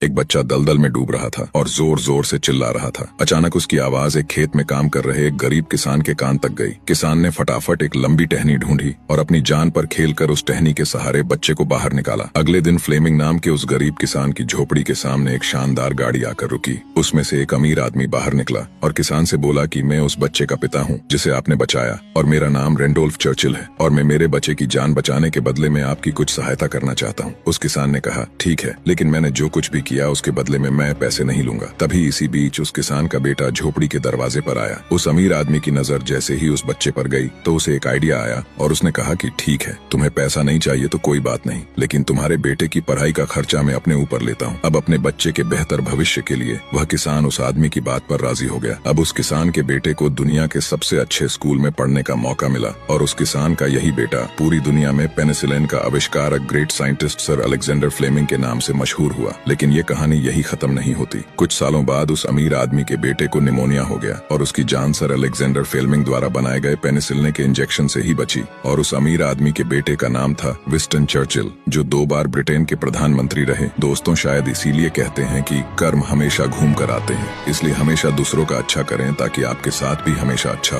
एक बच्चा दलदल में डूब रहा था और जोर जोर से चिल्ला रहा था। अचानक उसकी आवाज एक खेत में काम कर रहे एक गरीब किसान के कान तक गई। किसान ने फटाफट एक लंबी टहनी ढूंढी और अपनी जान पर खेलकर उस टहनी के सहारे बच्चे को बाहर निकाला। अगले दिन फ्लेमिंग नाम के उस गरीब किसान की झोपड़ी के सामने एक शानदार गाड़ी आकर रुकी। उसमें से एक अमीर आदमी बाहर निकला और किसान से बोला कि मैं उस बच्चे का पिता हूँ जिसे आपने बचाया, और मेरा नाम रेंडोल्फ चर्चिल है, और मैं मेरे बच्चे की जान बचाने के बदले में आपकी कुछ सहायता करना चाहता हूँ। उस किसान ने कहा, ठीक है, लेकिन मैंने जो कुछ भी किया उसके बदले में मैं पैसे नहीं लूंगा। तभी इसी बीच उस किसान का बेटा झोपड़ी के दरवाजे पर आया। उस अमीर आदमी की नजर जैसे ही उस बच्चे पर गई तो उसे एक आइडिया आया और उसने कहा कि ठीक है, तुम्हें पैसा नहीं चाहिए तो कोई बात नहीं, लेकिन तुम्हारे बेटे की पढ़ाई का खर्चा मैं अपने ऊपर लेता हूँ। अब अपने बच्चे के बेहतर भविष्य के लिए वह किसान उस आदमी की बात पर राजी हो गया। अब उस किसान के बेटे को दुनिया के सबसे अच्छे स्कूल में पढ़ने का मौका मिला और उस किसान का यही बेटा पूरी दुनिया में पेनिसिलिन का आविष्कारक great scientist sir Alexander Fleming के नाम से मशहूर हुआ। लेकिन ये कहानी यही खत्म नहीं होती। कुछ सालों बाद उस अमीर आदमी के बेटे को निमोनिया हो गया और उसकी जान सर अलेक्जेंडर फ्लेमिंग द्वारा बनाए गए पेनिसिलिन के इंजेक्शन से ही बची। और उस अमीर आदमी के बेटे का नाम था विंस्टन चर्चिल, जो 2 बार ब्रिटेन के प्रधानमंत्री रहे। दोस्तों, शायद इसीलिए कहते हैं कि कर्म हमेशा घूम कर आते हैं। इसलिए हमेशा दूसरों का अच्छा करें ताकि आपके साथ भी हमेशा अच्छा हो।